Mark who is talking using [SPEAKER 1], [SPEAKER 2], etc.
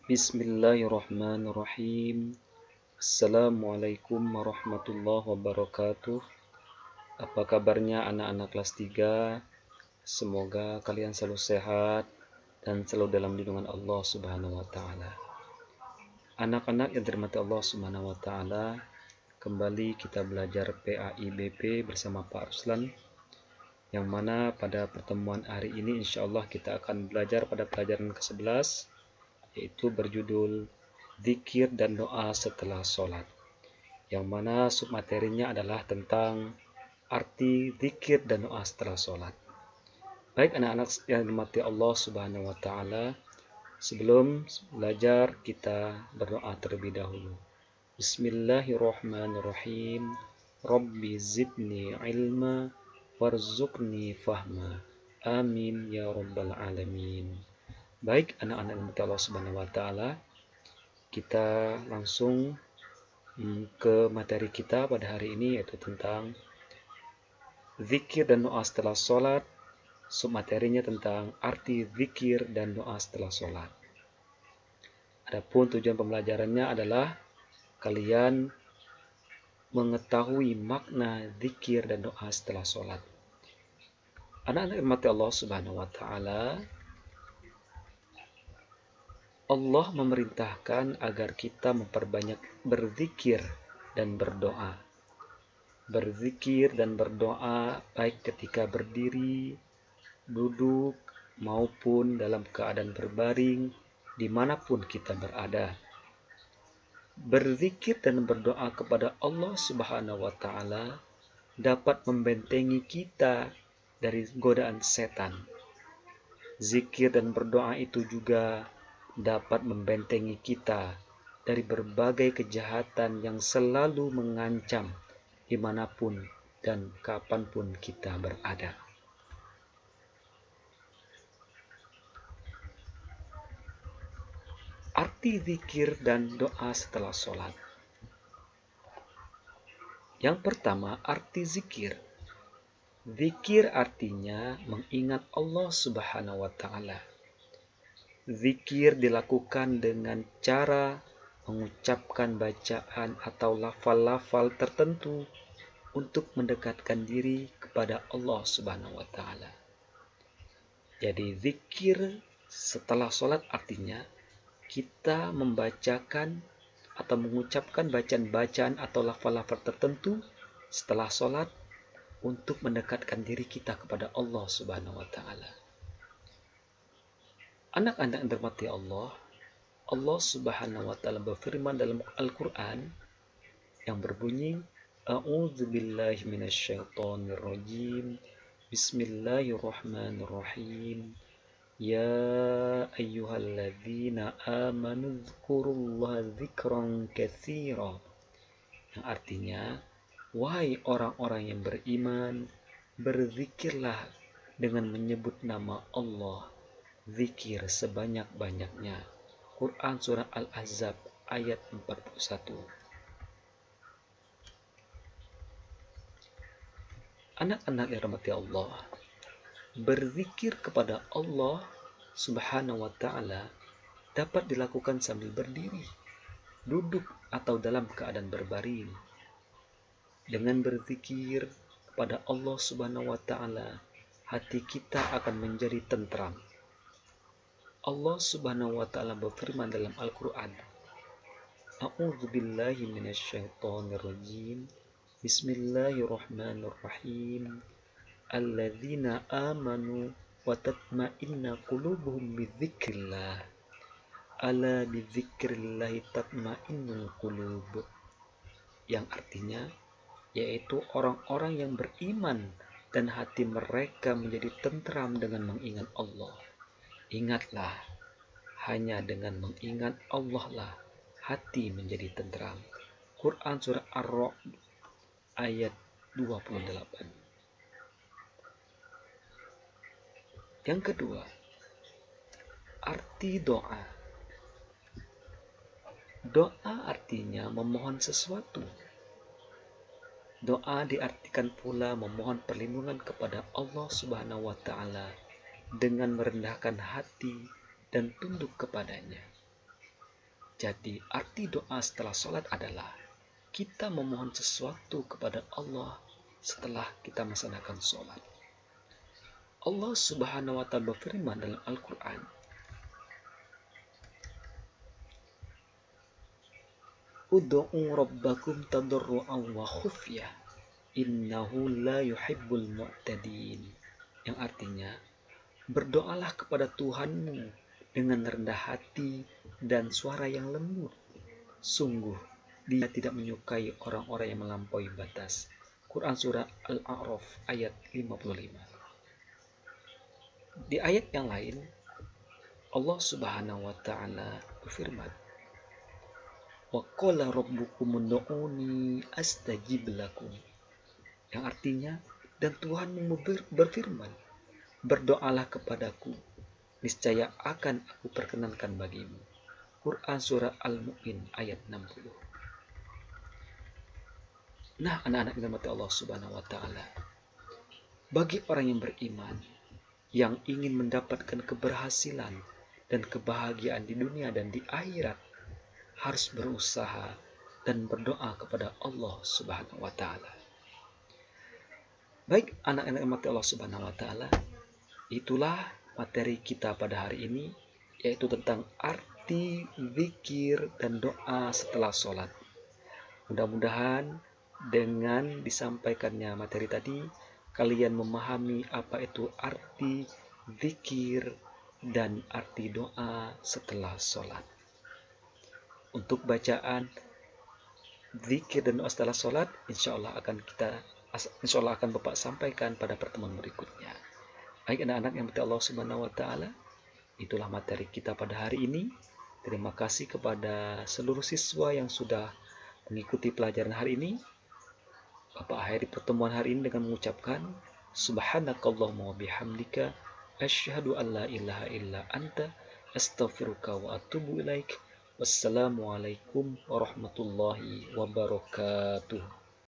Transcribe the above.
[SPEAKER 1] Bismillahirrahmanirrahim. Assalamualaikum warahmatullahi wabarakatuh. Apa kabarnya anak-anak kelas 3? Semoga kalian selalu sehat dan selalu dalam lindungan Allah Subhanahu wa taala. Anak-anak yang dirahmati Allah Subhanahu wa taala, kembali kita belajar PAIBP bersama Pak Ruslan, yang mana pada pertemuan hari ini insyaallah kita akan belajar pada pelajaran ke-11, yaitu berjudul Zikir dan Doa Setelah Sholat, yang mana submaterinya adalah tentang arti zikir dan doa setelah sholat. Baik anak-anak yang dirahmati Allah Subhanahu wa taala, sebelum belajar kita berdoa terlebih dahulu. Bismillahirrahmanirrahim. Rabbi zidni ilma warzuqni fahma. Amin ya rabbal alamin. Baik anak-anak yang dirahmati Allah Subhanahu wa taala, kita langsung ke materi kita pada hari ini, yaitu tentang zikir dan doa setelah sholat. Submaterinya tentang arti zikir dan doa setelah sholat. Adapun tujuan pembelajarannya adalah kalian mengetahui makna zikir dan doa setelah sholat. Anak-anak dirahmati Allah Subhanahu wa taala, Allah memerintahkan agar kita memperbanyak berzikir dan berdoa. Berzikir dan berdoa baik ketika berdiri, duduk, maupun dalam keadaan berbaring, dimanapun kita berada. Berzikir dan berdoa kepada Allah Subhanahu wa taala dapat membentengi kita dari godaan setan. Zikir dan berdoa itu juga dapat membentengi kita dari berbagai kejahatan yang selalu mengancam dimanapun dan kapanpun kita berada. Arti zikir dan doa setelah sholat. Yang pertama, arti zikir. Zikir artinya mengingat Allah Subhanahu wa taala. Zikir dilakukan dengan cara mengucapkan bacaan atau lafal-lafal tertentu untuk mendekatkan diri kepada Allah Subhanahu wa taala. Jadi zikir setelah sholat artinya kita membacakan atau mengucapkan bacaan-bacaan atau lafal-lafal tertentu setelah sholat untuk mendekatkan diri kita kepada Allah Subhanahu wa taala. Anak-anak yang dirahmati Allah, Allah Subhanahu wa taala berfirman dalam Al-Qur'an yang berbunyi, A'udzubillahi minasyaitonirrajim. Bismillahirrahmanirrahim. Ya ayyuhalladzina amanu dzkurullaha dzikran katsira. Yang artinya, wahai orang-orang yang beriman, berzikirlah dengan menyebut nama Allah, zikir sebanyak-banyaknya. Quran Surah Al-Ahzab ayat 41. Anak-anak yang dirahmati Allah, berzikir kepada Allah Subhanahu wa taala dapat dilakukan sambil berdiri, duduk, atau dalam keadaan berbaring. Dengan berzikir kepada Allah Subhanahu wa taala, hati kita akan menjadi tentram. Allah Subhanahu wa taala berfirman dalam Al-Qur'an, A'udzubillahi minasyaitonirrajim. Bismillahirrahmanirrahim. Alladzina amanu wa tatma'inna qulubuhum bidzikrillah. Ala bidzikrillahi tatma'innul qulub. Yang artinya yaitu orang-orang yang beriman dan hati mereka menjadi tentram dengan mengingat Allah. Ingatlah, hanya dengan mengingat Allah lah hati menjadi tentram. Quran Surah Ar-Ra'd ayat 28. Yang kedua, arti doa. Doa artinya memohon sesuatu. Doa diartikan pula memohon perlindungan kepada Allah Subhanahu wa taala dengan merendahkan hati dan tunduk kepadanya. Jadi arti doa setelah sholat adalah kita memohon sesuatu kepada Allah setelah kita melaksanakan sholat. Allah Subhanahu wa Ta'ala berfirman dalam Al-Quran, Ud'u rabbakum tadarru'an wa khufyah, innahu la yuhibbul mu'tadin. Yang artinya, berdoalah kepada Tuhanmu dengan rendah hati dan suara yang lembut. Sungguh, Dia tidak menyukai orang-orang yang melampaui batas. Quran Surah Al-A'raf ayat 55. Di ayat yang lain, Allah Subhanahu wa Ta'ala berfirman, Wa qala rabbukum ud'uni astajib lakum. Yang artinya, dan Tuhanmu berfirman, berdoalah kepadaku, niscaya akan aku perkenankan bagimu. Quran Surah Al-Mu'min ayat 60. Nah, anak-anak yang dirahmati Allah Subhanahu wa Ta'ala, bagi orang yang beriman, yang ingin mendapatkan keberhasilan dan kebahagiaan di dunia dan di akhirat, harus berusaha dan berdoa kepada Allah Subhanahu wa Ta'ala. Baik, anak-anak yang dirahmati Allah Subhanahu wa Ta'ala, itulah materi kita pada hari ini, yaitu tentang arti zikir dan doa setelah sholat. Mudah-mudahan dengan disampaikannya materi tadi, kalian memahami apa itu arti zikir dan arti doa setelah sholat. Untuk bacaan zikir dan doa setelah sholat, insya Allah akan Bapak sampaikan pada pertemuan berikutnya. Baik anak-anak yang dirahmati Allah Subhanahu wa Ta'ala, itulah materi kita pada hari ini. Terima kasih kepada seluruh siswa yang sudah mengikuti pelajaran hari ini. Bapak akhiri pertemuan hari ini dengan mengucapkan Subhanakallahumma wa bihamdika asyhadu an la ilaha illa anta astaghfiruka wa atubu ilaik. Wassalamualaikum warahmatullahi wabarakatuh.